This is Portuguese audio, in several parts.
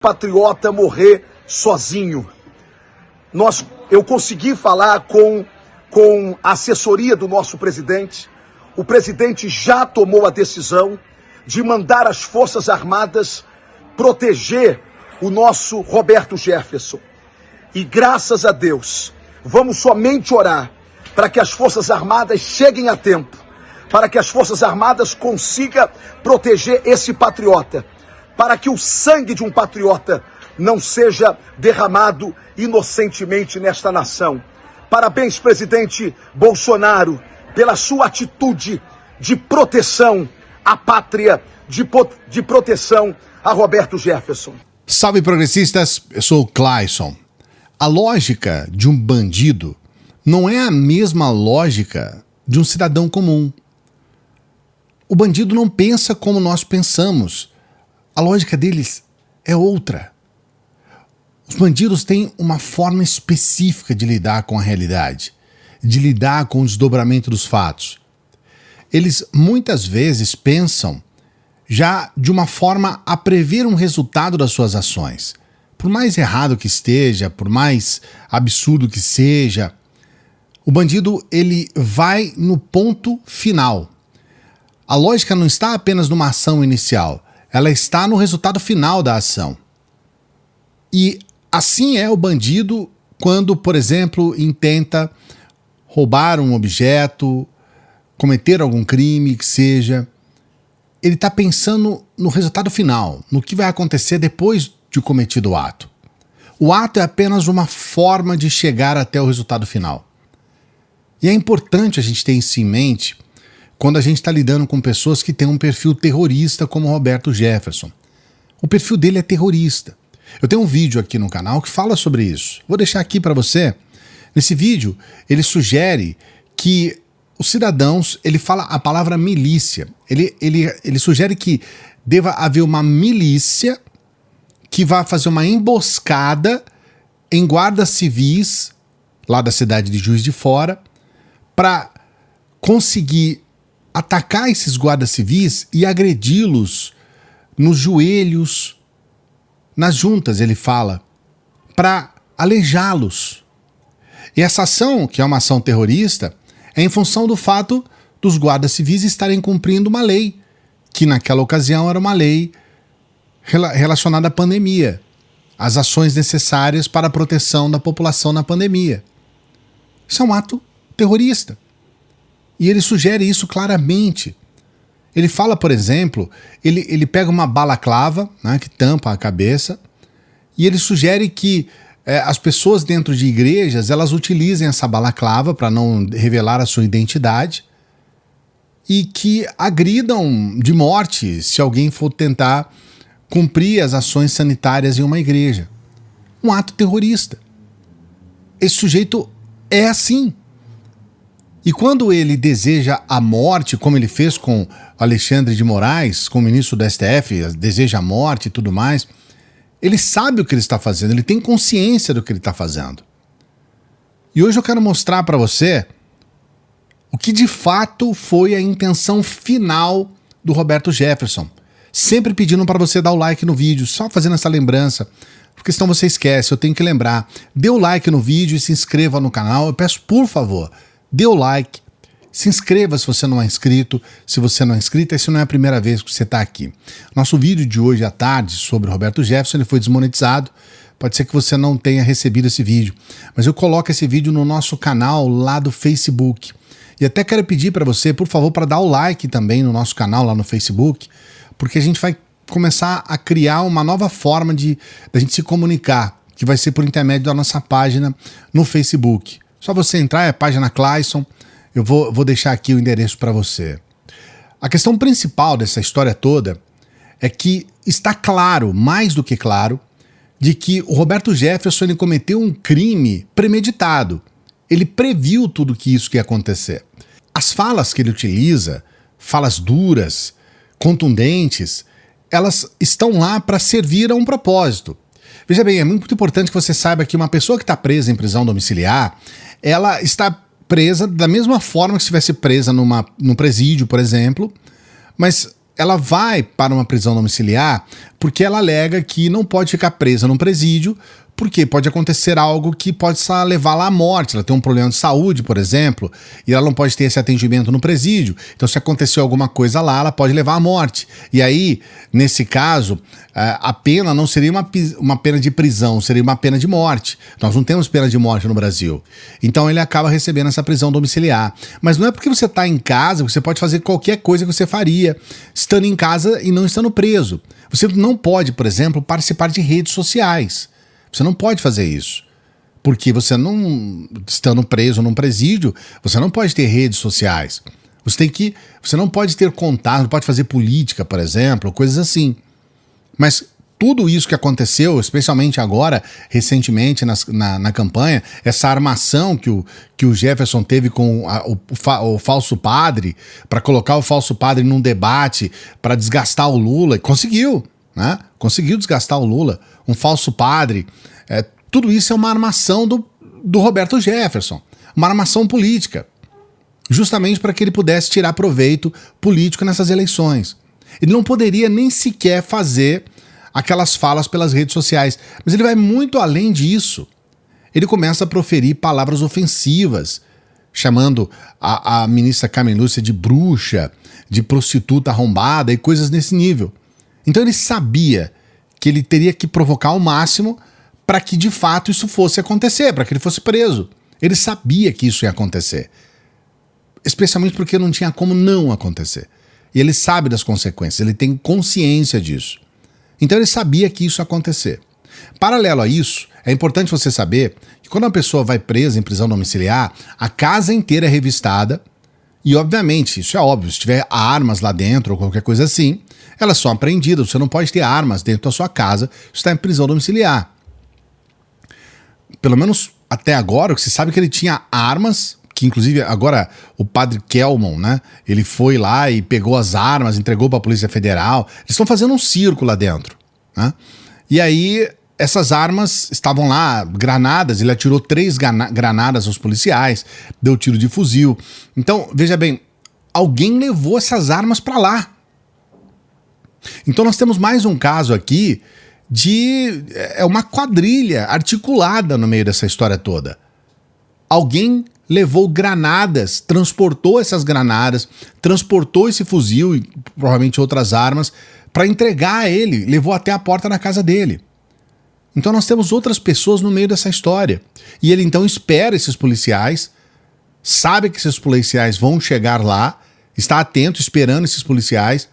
patriota morrer sozinho. Eu consegui falar com a assessoria do nosso presidente. O presidente já tomou a decisão de mandar as Forças Armadas proteger o nosso Roberto Jefferson. E graças a Deus, vamos somente orar para que as Forças Armadas cheguem a tempo, para que as Forças Armadas consigam proteger esse patriota, para que o sangue de um patriota não seja derramado inocentemente nesta nação. Parabéns, presidente Bolsonaro, pela sua atitude de proteção à pátria, de proteção a Roberto Jefferson. Salve, progressistas, eu sou o Clayson. A lógica de um bandido não é a mesma lógica de um cidadão comum. O bandido não pensa como nós pensamos. A lógica deles é outra. Os bandidos têm uma forma específica de lidar com a realidade, de lidar com o desdobramento dos fatos. Eles muitas vezes pensam já de uma forma a prever um resultado das suas ações. Por mais errado que esteja, por mais absurdo que seja, o bandido ele vai no ponto final. A lógica não está apenas numa ação inicial, ela está no resultado final da ação. E assim é o bandido quando, por exemplo, intenta roubar um objeto, cometer algum crime que seja. Ele está pensando no resultado final, no que vai acontecer depois de cometido o ato. O ato é apenas uma forma de chegar até o resultado final. E é importante a gente ter isso em mente quando a gente está lidando com pessoas que têm um perfil terrorista como Roberto Jefferson. O perfil dele é terrorista. Eu tenho um vídeo aqui no canal que fala sobre isso. Vou deixar aqui para você. Nesse vídeo, ele sugere que os cidadãos, ele fala a palavra milícia. Ele sugere que deva haver uma milícia que vai fazer uma emboscada em guardas civis, lá da cidade de Juiz de Fora, para conseguir atacar esses guardas civis e agredi-los nos joelhos, nas juntas, ele fala, para aleijá-los. E essa ação, que é uma ação terrorista, é em função do fato dos guardas civis estarem cumprindo uma lei, que naquela ocasião era uma lei relacionada à pandemia, as ações necessárias para a proteção da população na pandemia. Isso é um ato terrorista. E ele sugere isso claramente. Ele fala, por exemplo, ele pega uma balaclava, né, que tampa a cabeça, e ele sugere que as pessoas dentro de igrejas, elas utilizem essa balaclava para não revelar a sua identidade e que agridam de morte se alguém for tentar cumprir as ações sanitárias em uma igreja. Um ato terrorista. Esse sujeito é assim. E quando ele deseja a morte, como ele fez com Alexandre de Moraes, com o ministro do STF, deseja a morte e tudo mais, ele sabe o que ele está fazendo, ele tem consciência do que ele está fazendo. E hoje eu quero mostrar para você o que de fato foi a intenção final do Roberto Jefferson. Sempre pedindo para você dar o like no vídeo, só fazendo essa lembrança, porque senão você esquece, eu tenho que lembrar. Dê o like no vídeo e se inscreva no canal, eu peço por favor, dê o like, se inscreva se você não é inscrito, se você não é inscrito, essa não é a primeira vez que você está aqui. Nosso vídeo de hoje à tarde sobre Roberto Jefferson, ele foi desmonetizado, pode ser que você não tenha recebido esse vídeo, mas eu coloco esse vídeo no nosso canal lá do Facebook. E até quero pedir para você, por favor, para dar o like também no nosso canal lá no Facebook, porque a gente vai começar a criar uma nova forma da gente se comunicar, que vai ser por intermédio da nossa página no Facebook. Só você entrar, é a página Clayson, eu vou deixar aqui o endereço para você. A questão principal dessa história toda é que está claro, mais do que claro, de que o Roberto Jefferson ele cometeu um crime premeditado. Ele previu tudo que isso que ia acontecer. As falas que ele utiliza, falas duras, contundentes, elas estão lá para servir a um propósito. Veja bem, é muito importante que você saiba que uma pessoa que está presa em prisão domiciliar, ela está presa da mesma forma que se estivesse presa num presídio, por exemplo, mas ela vai para uma prisão domiciliar porque ela alega que não pode ficar presa num presídio porque pode acontecer algo que possa levá-la à morte. Ela tem um problema de saúde, por exemplo, e ela não pode ter esse atendimento no presídio. Então, se acontecer alguma coisa lá, ela pode levar à morte. E aí, nesse caso, a pena não seria uma pena de prisão, seria uma pena de morte. Nós não temos pena de morte no Brasil. Então, ele acaba recebendo essa prisão domiciliar. Mas não é porque você está em casa que você pode fazer qualquer coisa que você faria estando em casa e não estando preso. Você não pode, por exemplo, participar de redes sociais. Você não pode fazer isso, porque você não, estando preso num presídio, você não pode ter redes sociais. Você não pode ter contato, não pode fazer política, por exemplo, coisas assim. Mas tudo isso que aconteceu, especialmente agora, recentemente na campanha, essa armação que o Jefferson teve com o falso padre, para colocar o falso padre num debate, para desgastar o Lula, conseguiu. Né? Conseguiu desgastar o Lula, um falso padre. Tudo isso é uma armação do Roberto Jefferson, uma armação política, justamente para que ele pudesse tirar proveito político nessas eleições. Ele não poderia nem sequer fazer aquelas falas pelas redes sociais, mas ele vai muito além disso. Ele começa a proferir palavras ofensivas, chamando a ministra Carmen Lúcia de bruxa, de prostituta arrombada e coisas nesse nível. Então ele sabia que ele teria que provocar ao máximo para que de fato isso fosse acontecer, para que ele fosse preso. Ele sabia que isso ia acontecer. Especialmente porque não tinha como não acontecer. E ele sabe das consequências, ele tem consciência disso. Então ele sabia que isso ia acontecer. Paralelo a isso, é importante você saber que quando uma pessoa vai presa em prisão domiciliar, a casa inteira é revistada e, obviamente, isso é óbvio, se tiver armas lá dentro ou qualquer coisa assim, elas são apreendidas. Você não pode ter armas dentro da sua casa se está em prisão domiciliar. Pelo menos até agora, você sabe que ele tinha armas, que inclusive agora o padre Kelmon, né? Ele foi lá e pegou as armas, entregou para a Polícia Federal. Eles estão fazendo um circo lá dentro. Né? E aí essas armas estavam lá, granadas, ele atirou 3 granadas aos policiais, deu tiro de fuzil. Então, veja bem, alguém levou essas armas para lá. Então nós temos mais um caso aqui de uma quadrilha articulada no meio dessa história toda. Alguém levou granadas, transportou essas granadas, transportou esse fuzil e provavelmente outras armas para entregar a ele, levou até a porta da casa dele. Então nós temos outras pessoas no meio dessa história. E ele então espera esses policiais, sabe que esses policiais vão chegar lá, está atento, esperando esses policiais,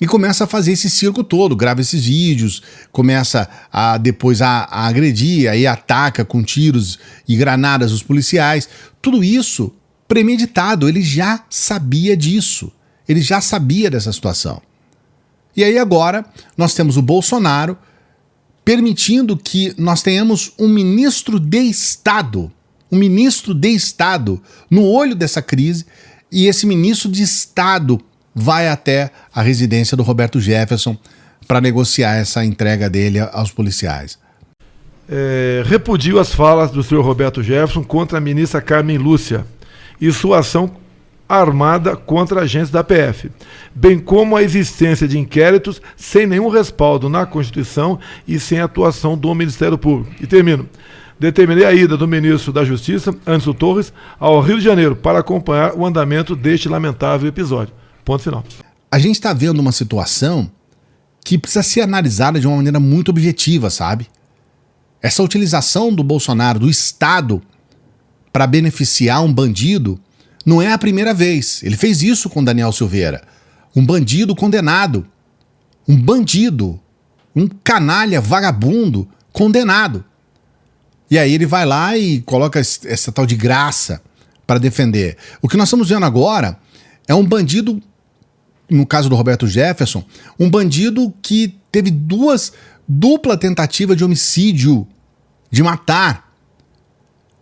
e começa a fazer esse circo todo, grava esses vídeos, começa depois a agredir, aí ataca com tiros e granadas os policiais. Tudo isso premeditado, ele já sabia disso, ele já sabia dessa situação. E aí agora nós temos o Bolsonaro permitindo que nós tenhamos um ministro de Estado no olho dessa crise, e esse ministro de Estado vai até a residência do Roberto Jefferson para negociar essa entrega dele aos policiais. Repudio as falas do senhor Roberto Jefferson contra a ministra Carmen Lúcia e sua ação armada contra agentes da PF, bem como a existência de inquéritos sem nenhum respaldo na Constituição e sem atuação do Ministério Público. E termino. Determinei a ida do ministro da Justiça, Anderson Torres, ao Rio de Janeiro para acompanhar o andamento deste lamentável episódio. Ponto final. A gente está vendo uma situação que precisa ser analisada de uma maneira muito objetiva, sabe? Essa utilização do Bolsonaro, do Estado, para beneficiar um bandido, não é a primeira vez. Ele fez isso com Daniel Silveira. Um bandido condenado. Um bandido. Um canalha vagabundo condenado. E aí ele vai lá e coloca essa tal de graça para defender. O que nós estamos vendo agora é um bandido, no caso do Roberto Jefferson, um bandido que teve dupla tentativa de homicídio, de matar.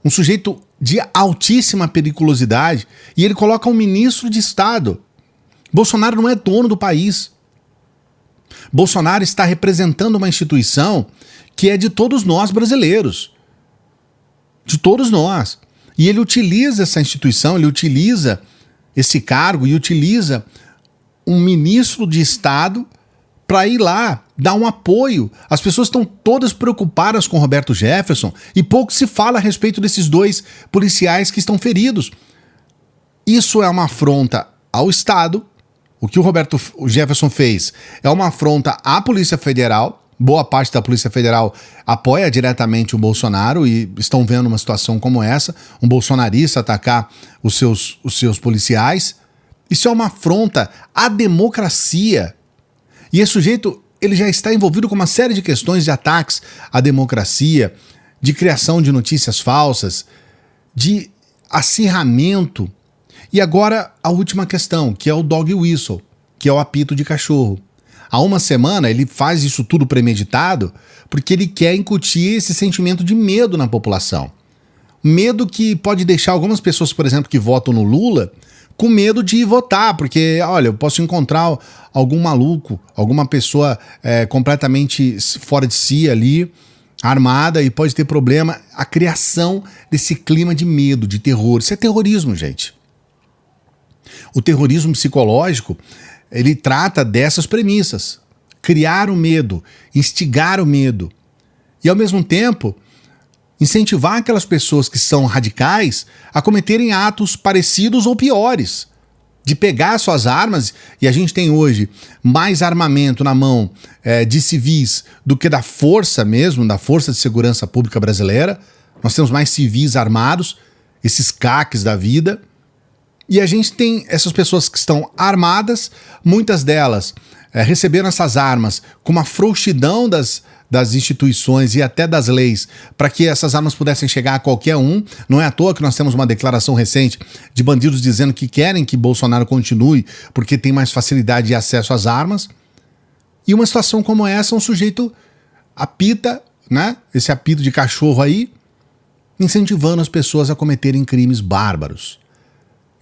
Um sujeito de altíssima periculosidade, e ele coloca um ministro de Estado. Bolsonaro não é dono do país. Bolsonaro está representando uma instituição que é de todos nós brasileiros. De todos nós. E ele utiliza essa instituição, ele utiliza esse cargo e utiliza um ministro de Estado para ir lá dá um apoio. As pessoas estão todas preocupadas com Roberto Jefferson e pouco se fala a respeito desses 2 policiais que estão feridos. Isso é uma afronta ao Estado. O que o Roberto Jefferson fez é uma afronta à Polícia Federal. Boa parte da Polícia Federal apoia diretamente o Bolsonaro e estão vendo uma situação como essa, um bolsonarista atacar os seus policiais. Isso é uma afronta à democracia. E esse sujeito, ele já está envolvido com uma série de questões de ataques à democracia, de criação de notícias falsas, de acirramento. E agora a última questão, que é o dog whistle, que é o apito de cachorro. Há uma semana ele faz isso tudo premeditado porque ele quer incutir esse sentimento de medo na população. Medo que pode deixar algumas pessoas, por exemplo, que votam no Lula, com medo de ir votar, porque, olha, eu posso encontrar algum maluco, alguma pessoa completamente fora de si ali, armada, e pode ter problema. A criação desse clima de medo, de terror. Isso é terrorismo, gente. O terrorismo psicológico, ele trata dessas premissas. Criar o medo, instigar o medo. E, ao mesmo tempo, incentivar aquelas pessoas que são radicais a cometerem atos parecidos ou piores. De pegar suas armas, e a gente tem hoje mais armamento na mão de civis do que da força mesmo, da Força de Segurança Pública Brasileira. Nós temos mais civis armados, esses CACs da vida. E a gente tem essas pessoas que estão armadas, muitas delas receberam essas armas com uma frouxidão das instituições e até das leis para que essas armas pudessem chegar a qualquer um. Não é à toa que nós temos uma declaração recente de bandidos dizendo que querem que Bolsonaro continue porque tem mais facilidade de acesso às armas. E uma situação como essa, um sujeito apita, né? Esse apito de cachorro aí, incentivando as pessoas a cometerem crimes bárbaros.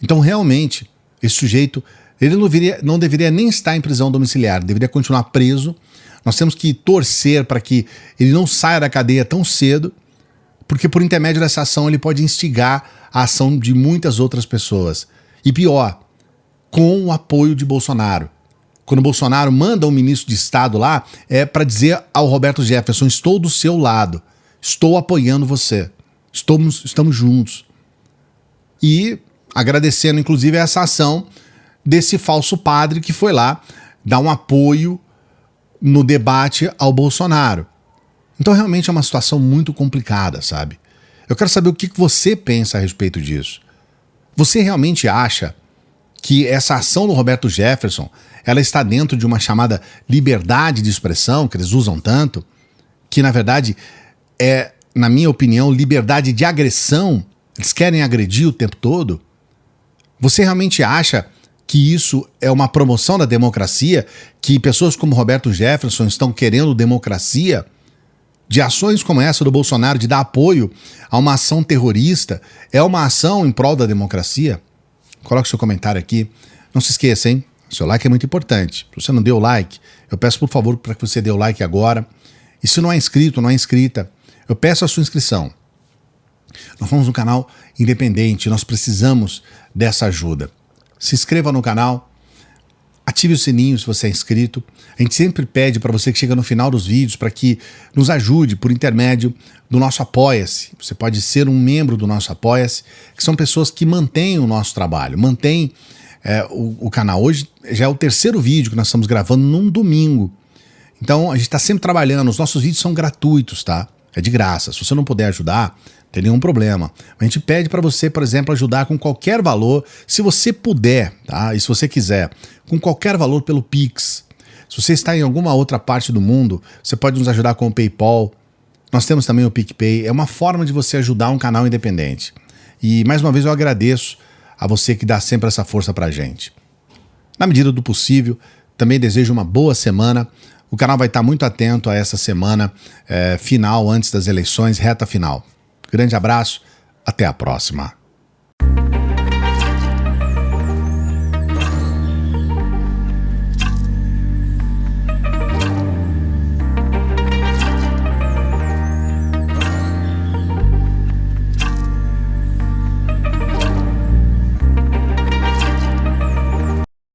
Então, realmente, esse sujeito, ele não deveria nem estar em prisão domiciliar, deveria continuar preso. Nós temos que torcer para que ele não saia da cadeia tão cedo, porque por intermédio dessa ação ele pode instigar a ação de muitas outras pessoas. E pior, com o apoio de Bolsonaro. Quando Bolsonaro manda um ministro de Estado lá, é para dizer ao Roberto Jefferson: estou do seu lado, estou apoiando você, estamos juntos. E agradecendo, inclusive, essa ação desse falso padre que foi lá dar um apoio no debate ao Bolsonaro. Então, realmente é uma situação muito complicada, sabe? Eu quero saber o que você pensa a respeito disso. Você realmente acha que essa ação do Roberto Jefferson, ela está dentro de uma chamada liberdade de expressão, que eles usam tanto, que, na verdade, é, na minha opinião, liberdade de agressão? Eles querem agredir o tempo todo? Você realmente acha que isso é uma promoção da democracia, que pessoas como Roberto Jefferson estão querendo democracia? De ações como essa do Bolsonaro, de dar apoio a uma ação terrorista, é uma ação em prol da democracia? Coloque seu comentário aqui. Não se esqueça, hein? Seu like é muito importante. Se você não deu like, eu peço por favor para que você dê o like agora. E se não é inscrito, não é inscrita, eu peço a sua inscrição. Nós somos um canal independente, nós precisamos dessa ajuda. Se inscreva no canal, ative o sininho se você é inscrito. A gente sempre pede para você que chega no final dos vídeos para que nos ajude por intermédio do nosso Apoia-se. Você pode ser um membro do nosso Apoia-se, que são pessoas que mantêm o nosso trabalho, mantêm o canal. Hoje já é o terceiro vídeo que nós estamos gravando num domingo. Então a gente está sempre trabalhando, os nossos vídeos são gratuitos, tá? É de graça. Se você não puder ajudar, não tem nenhum problema. A gente pede para você, por exemplo, ajudar com qualquer valor, se você puder, tá? E se você quiser, com qualquer valor pelo Pix. Se você está em alguma outra parte do mundo, você pode nos ajudar com o PayPal. Nós temos também o PicPay. É uma forma de você ajudar um canal independente. E, mais uma vez, eu agradeço a você que dá sempre essa força pra gente. Na medida do possível, também desejo uma boa semana. O canal vai estar muito atento a essa semana final, antes das eleições, reta final. Grande abraço, até a próxima.